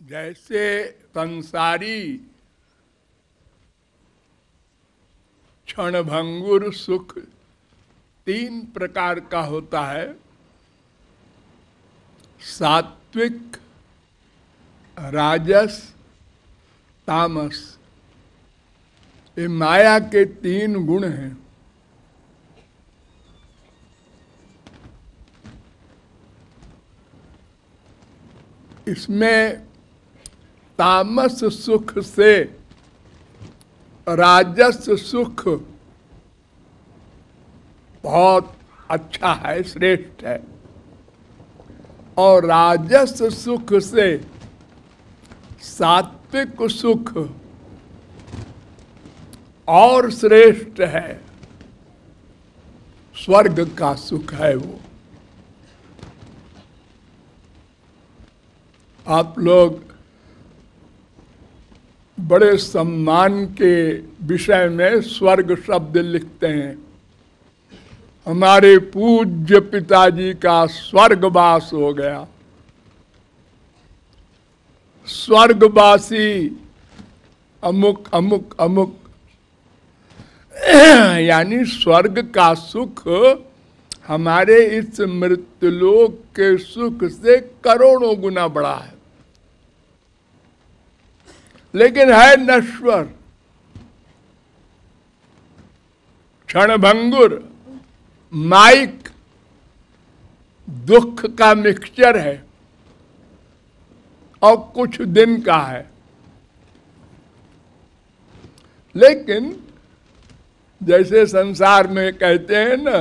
जैसे संसारी क्षणभंगुर सुख तीन प्रकार का होता है। सात्विक, राजस, तामस। ये माया के तीन गुण हैं। इसमें तामस सुख से राजस सुख बहुत अच्छा है, श्रेष्ठ है, और राजस सुख से सात्विक सुख और श्रेष्ठ है। स्वर्ग का सुख है वो। आप लोग बड़े सम्मान के विषय में स्वर्ग शब्द लिखते हैं। हमारे पूज्य पिताजी का स्वर्गवास हो गया। स्वर्गवासी अमुक अमुक अमुक यानी स्वर्ग का सुख हमारे इस मृत्युलोक के सुख से करोड़ों गुना बड़ा है, लेकिन है नश्वर, क्षणभंगुर, माइक, दुख का मिक्सचर है और कुछ दिन का है। लेकिन जैसे संसार में कहते हैं ना,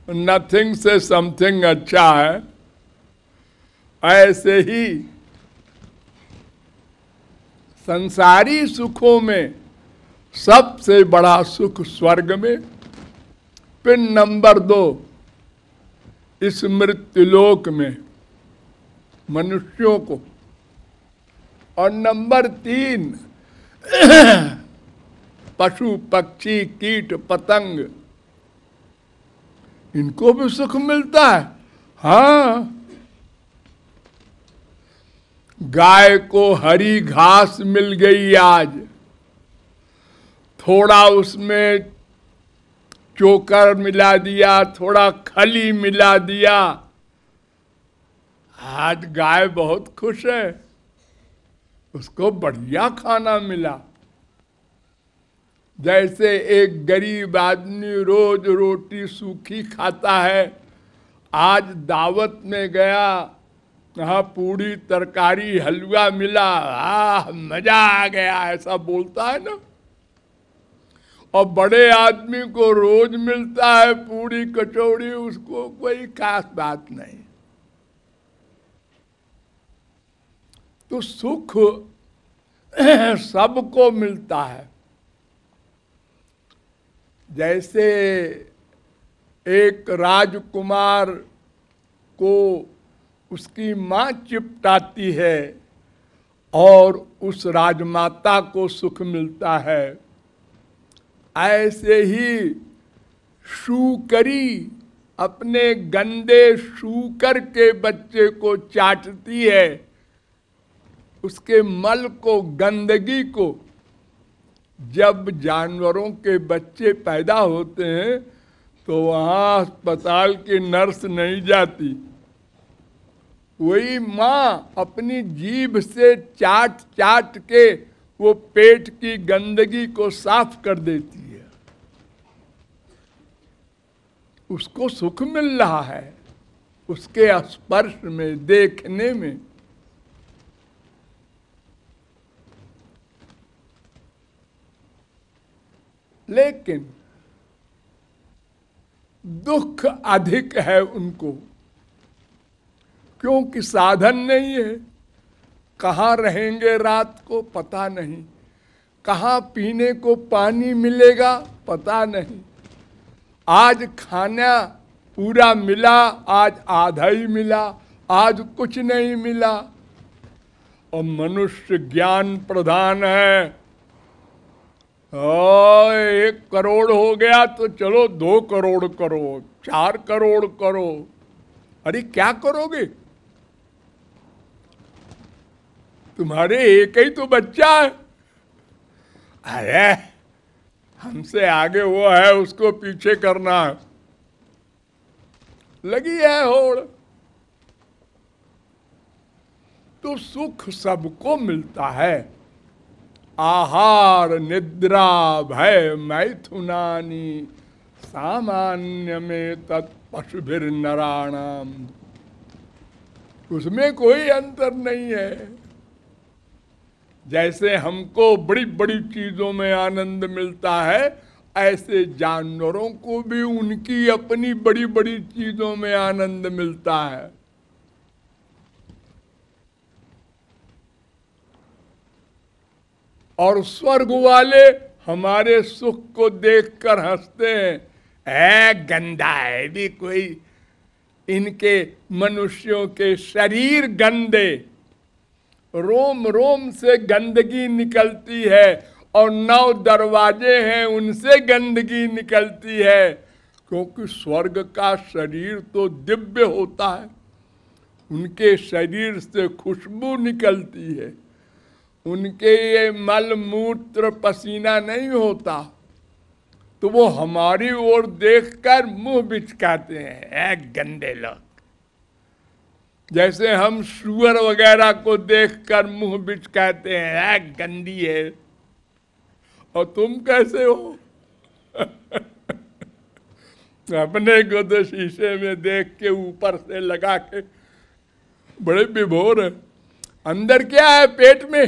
नथिंग से समथिंग अच्छा है, ऐसे ही संसारी सुखों में सबसे बड़ा सुख स्वर्ग में, फिर नंबर 2 इस मृत्युलोक में मनुष्यों को, और नंबर 3 पशु पक्षी कीट पतंग, इनको भी सुख मिलता है। हाँ, गाय को हरी घास मिल गई आज, थोड़ा उसमें चोकर मिला दिया, थोड़ा खली मिला दिया, आज गाय बहुत खुश है, उसको बढ़िया खाना मिला। जैसे एक गरीब आदमी रोज रोटी सूखी खाता है, आज दावत में गया, हाँ पूरी तरकारी हलवा मिला, मजा आ गया, ऐसा बोलता है ना। और बड़े आदमी को रोज मिलता है पूरी कचौड़ी, उसको कोई खास बात नहीं। तो सुख सबको मिलता है। जैसे एक राजकुमार को उसकी माँ चिपटाती है और उस राजमाता को सुख मिलता है, ऐसे ही शूकरी अपने गंदे शूकर के बच्चे को चाटती है, उसके मल को, गंदगी को। जब जानवरों के बच्चे पैदा होते हैं तो वहाँ अस्पताल की नर्स नहीं जाती, वही माँ अपनी जीभ से चाट चाट के वो पेट की गंदगी को साफ कर देती है। उसको सुख मिल रहा है उसके स्पर्श में, देखने में। लेकिन दुख अधिक है उनको, क्योंकि साधन नहीं है। कहाँ रहेंगे रात को पता नहीं, कहाँ पीने को पानी मिलेगा पता नहीं। आज खाना पूरा मिला, आज आधा ही मिला, आज कुछ नहीं मिला। और मनुष्य ज्ञान प्रधान है। 1 करोड़ हो गया तो चलो 2 करोड़ करो, 4 करोड़ करो। अरे क्या करोगे? तुम्हारे एक ही तो बच्चा है। अरे हमसे आगे वो है, उसको पीछे करना है। लगी है होड़। तो सुख सबको मिलता है। आहार निद्रा भय मैथुनानि सामान्य में तत्पशुभिर नराणाम। उसमें कोई अंतर नहीं है। जैसे हमको बड़ी बड़ी चीजों में आनंद मिलता है, ऐसे जानवरों को भी उनकी अपनी बड़ी बड़ी चीजों में आनंद मिलता है। और स्वर्ग वाले हमारे सुख को देखकर हंसते हैं, ऐ गंदा है भी कोई, इनके मनुष्यों के शरीर गंदे, रोम रोम से गंदगी निकलती है, और 9 दरवाजे हैं उनसे गंदगी निकलती है। क्योंकि स्वर्ग का शरीर तो दिव्य होता है, उनके शरीर से खुशबू निकलती है, उनके ये मल मूत्र पसीना नहीं होता। तो वो हमारी ओर देखकर मुंह बिचकाते हैं, ऐ गंदे लोग। जैसे हम सुअर वगैरह को देखकर मुंह बिचकाते हैं, ऐ गंदी है। और तुम कैसे हो? अपने को तो शीशे में देख के ऊपर से लगा के बड़े विभोर है। अंदर क्या है पेट में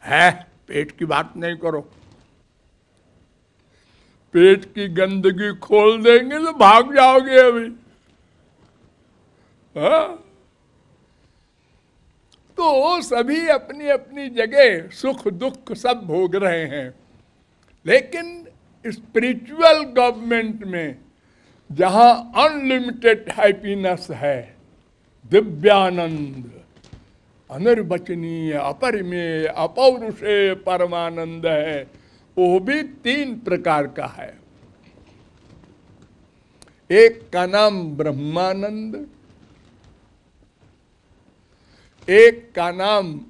है? पेट की बात नहीं करो। पेट की गंदगी खोल देंगे तो भाग जाओगे अभी। हाँ? तो सभी अपनी अपनी जगह सुख दुख सब भोग रहे हैं। लेकिन स्पिरिचुअल गवर्नमेंट में जहां अनलिमिटेड हैप्पीनेस है, दिव्यानंद, अनिर्वचनीय, अपरिमेय, अपौरुषेय परमानंद है, वो भी 3 प्रकार का है। एक का नाम ब्रह्मानंद, एक का नाम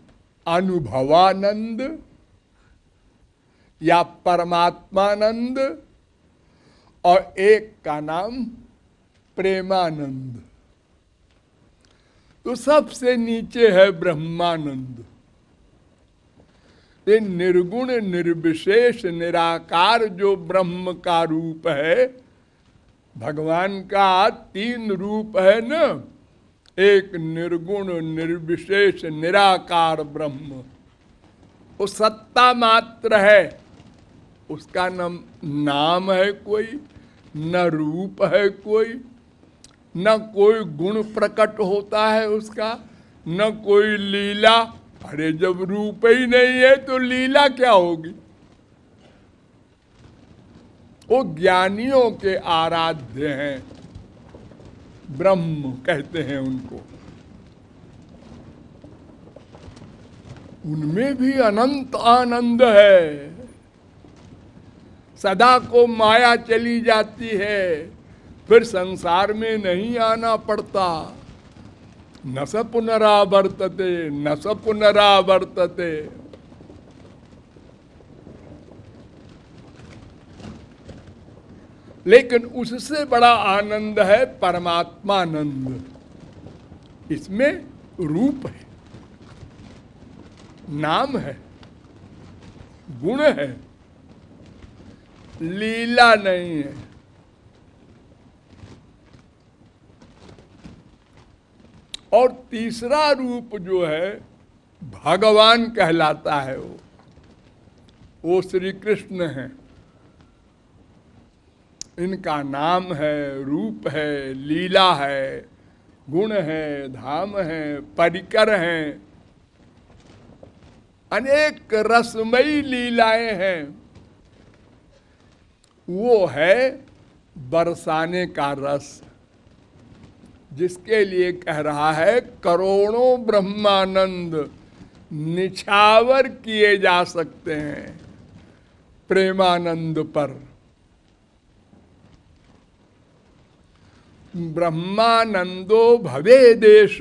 अनुभवानंद या परमात्मानंद, और एक का नाम प्रेमानंद। तो सबसे नीचे है ब्रह्मानंद। ये निर्गुण निर्विशेष निराकार जो ब्रह्म का रूप है, भगवान का 3 रूप है ना, एक निर्गुण निर्विशेष निराकार ब्रह्म, वो सत्ता मात्र है। उसका न नाम है कोई, न रूप है कोई, न कोई गुण प्रकट होता है उसका, न कोई लीला। अरे जब रूप ही नहीं है तो लीला क्या होगी? वो ज्ञानियों के आराध्य हैं, ब्रह्म कहते हैं उनको। उनमें भी अनंत आनंद है। सदा को माया चली जाती है, फिर संसार में नहीं आना पड़ता। न स पुनरावर्तते, न स पुनरावर्तते। लेकिन उससे बड़ा आनंद है परमात्मानंद। इसमें रूप है, नाम है, गुण है, लीला नहीं है। और तीसरा रूप जो है भगवान कहलाता है, वो श्री कृष्ण है। इनका नाम है, रूप है, लीला है, गुण है, धाम है, परिकर हैं, अनेक रसमयी लीलाएं हैं। वो है बरसाने का रस, जिसके लिए कह रहा है करोड़ों ब्रह्मानंद निछावर किए जा सकते हैं प्रेमानंद पर। ब्रह्मानंदो भवे देश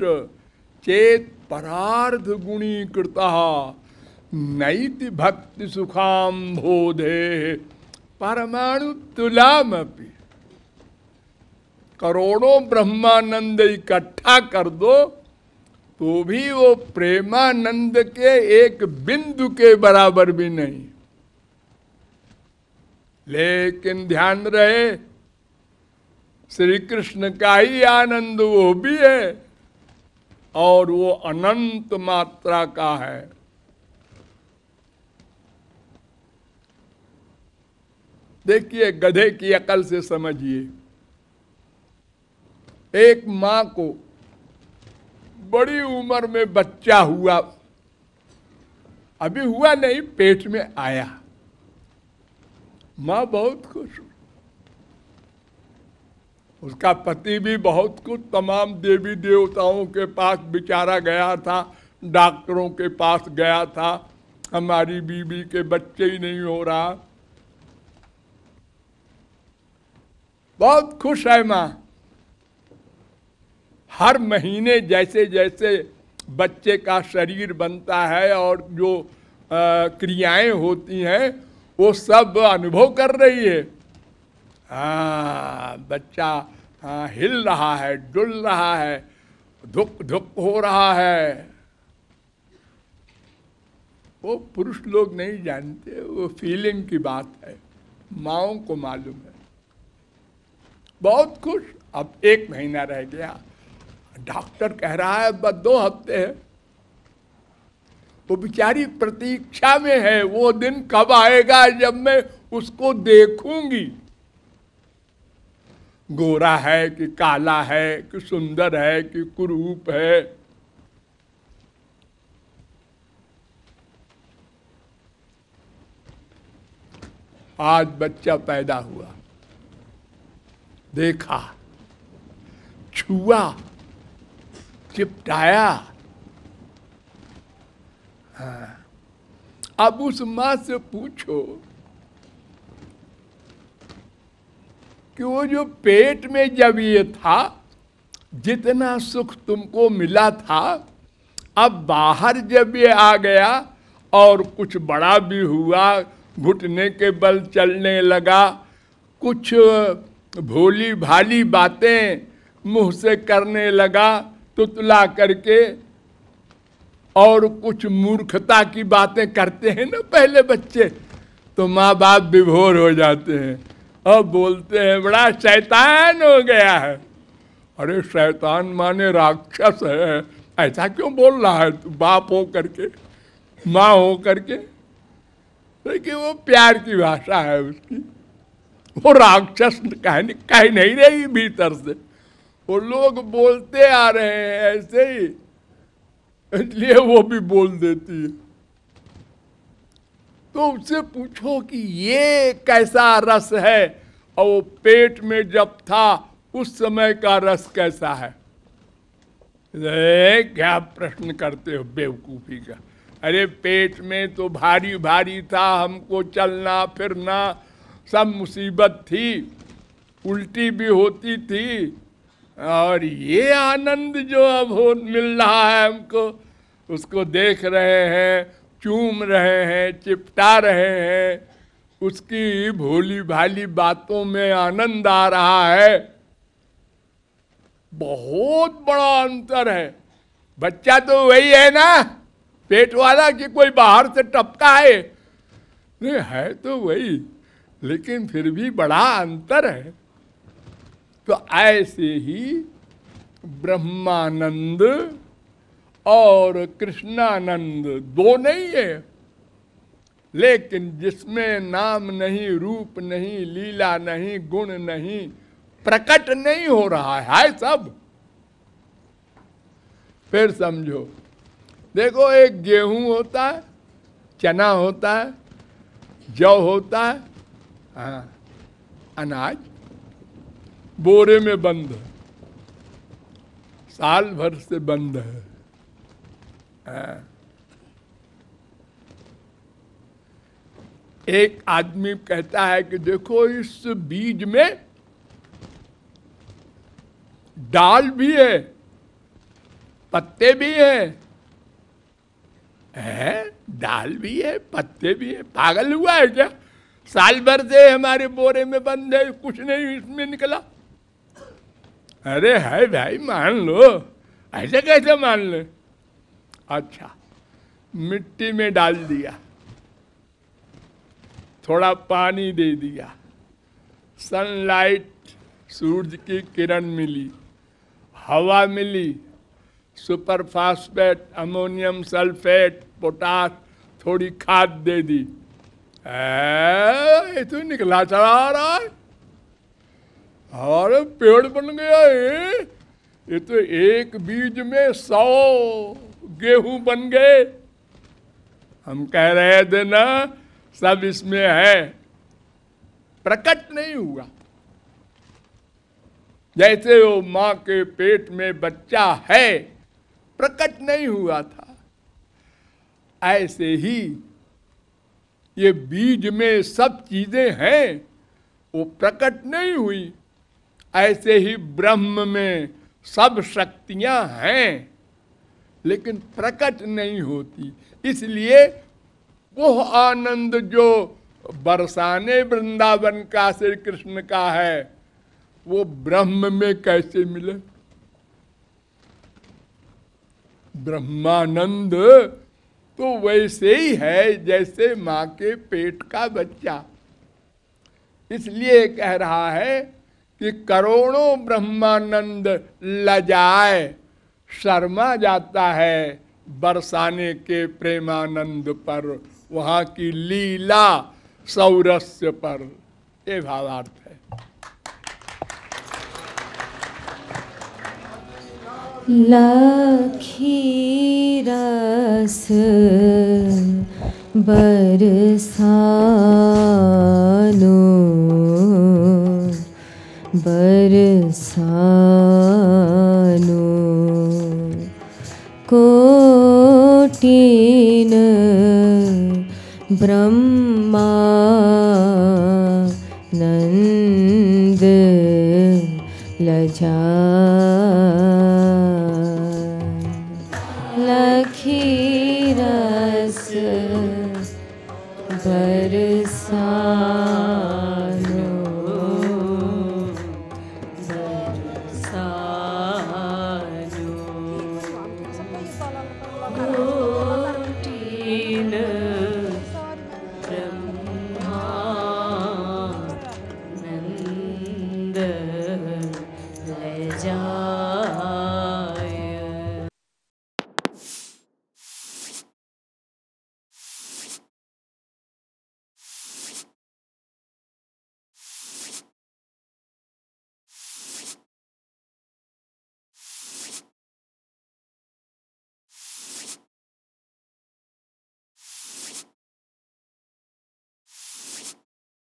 चेत परार्ध गुणी कृता नैति भक्ति सुखाम बोधे परमाणु तुलामपि। करोड़ों ब्रह्मानंद इकट्ठा कर दो तो भी वो प्रेमानंद के एक बिंदु के बराबर भी नहीं। लेकिन ध्यान रहे, श्री कृष्ण का ही आनंद वो भी है और वो अनंत मात्रा का है। देखिए, गधे की अकल से समझिए। एक मां को बड़ी उम्र में बच्चा हुआ, अभी हुआ नहीं, पेट में आया, मां बहुत खुश हुई। उसका पति भी बहुत कुछ, तमाम देवी देवताओं के पास बेचारा गया था, डॉक्टरों के पास गया था, हमारी बीवी के बच्चे ही नहीं हो रहा। बहुत खुश है मां। हर महीने जैसे जैसे बच्चे का शरीर बनता है और जो क्रियाएं होती हैं वो सब अनुभव कर रही है। बच्चा हिल रहा है, डुल रहा है, धुक धुक हो रहा है। वो पुरुष लोग नहीं जानते, वो फीलिंग की बात है, माँओं को मालूम है। बहुत खुश। अब 1 महीना रह गया, डॉक्टर कह रहा है बस 2 हफ्ते है। वो बेचारी प्रतीक्षा में है, वो दिन कब आएगा जब मैं उसको देखूंगी। गोरा है कि काला है कि सुंदर है कि कुरूप है। आज बच्चा पैदा हुआ, देखा, छुआ, चिपटाया। हाँ। अब उस मां से पूछो कि वो जो पेट में जब ये था, जितना सुख तुमको मिला था, अब बाहर जब ये आ गया और कुछ बड़ा भी हुआ, घुटने के बल चलने लगा, कुछ भोली भाली बातें मुंह से करने लगा तुतला करके, और कुछ मूर्खता की बातें करते हैं ना पहले बच्चे, तो माँ बाप विभोर हो जाते हैं और बोलते हैं बड़ा शैतान हो गया है। अरे शैतान माने राक्षस है, ऐसा क्यों बोल रहा है तू, बाप हो करके, माँ हो करके। लेकिन वो प्यार की भाषा है उसकी, वो राक्षस कहीं नहीं रही भीतर से, वो लोग बोलते आ रहे हैं ऐसे ही, इसलिए वो भी बोल देती है। तो उससे पूछो कि ये कैसा रस है, और वो पेट में जब था उस समय का रस कैसा है। क्या प्रश्न करते हो बेवकूफी का। अरे पेट में तो भारी भारी था, हमको चलना फिरना सब मुसीबत थी, उल्टी भी होती थी, और ये आनंद जो अब हो मिल रहा है हमको, उसको देख रहे हैं, चूम रहे हैं, चिपटा रहे हैं, उसकी भोली भाली बातों में आनंद आ रहा है। बहुत बड़ा अंतर है। बच्चा तो वही है ना पेट वाला, कि कोई बाहर से टपका है, नहीं है तो वही, लेकिन फिर भी बड़ा अंतर है। तो ऐसे ही ब्रह्मानंद और कृष्णानंद दो नहीं है, लेकिन जिसमें नाम नहीं, रूप नहीं, लीला नहीं, गुण नहीं, प्रकट नहीं हो रहा है सब। फिर समझो, देखो एक गेहूं होता है, चना होता है, जौ होता है, हाँ, अनाज बोरे में बंद है, साल भर से बंद है। हाँ। एक आदमी कहता है कि देखो इस बीज में डाल भी है, पत्ते भी हैं, है, दाल भी है, पत्ते भी है, पागल हुआ है क्या? साल भर से हमारे बोरे में बंद है, कुछ नहीं इसमें निकला। अरे है भाई, मान लो, ऐसे कैसे मान ले? अच्छा, मिट्टी में डाल दिया, थोड़ा पानी दे दिया, सनलाइट, सूरज की किरण मिली, हवा मिली, super phosphate, ammonium sulphate, potash, थोड़ी खाद दे दी, ये तो निकला चला आ रहा है। अरे पेड़ बन गया ये तो एक बीज में 100 गेहूं बन गए। हम कह रहे थे ना, सब इसमें है, प्रकट नहीं हुआ। जैसे वो माँ के पेट में बच्चा है, प्रकट नहीं हुआ था, ऐसे ही ये बीज में सब चीजें हैं, वो प्रकट नहीं हुई। ऐसे ही ब्रह्म में सब शक्तियां हैं, लेकिन प्रकट नहीं होती। इसलिए वो आनंद जो बरसाने वृंदावन का श्री कृष्ण का है, वो ब्रह्म में कैसे मिले? ब्रह्मानंद तो वैसे ही है जैसे माँ के पेट का बच्चा। इसलिए कह रहा है कि करोड़ों ब्रह्मानंद लजाए, शर्मा जाता है बरसाने के प्रेमानंद पर, वहाँ की लीला सौरस्य पर। ये भावार्थ है। लखी रस बरसानो बरसानो कोटिन ब्रह्मानंद लजा लखी रस बरसा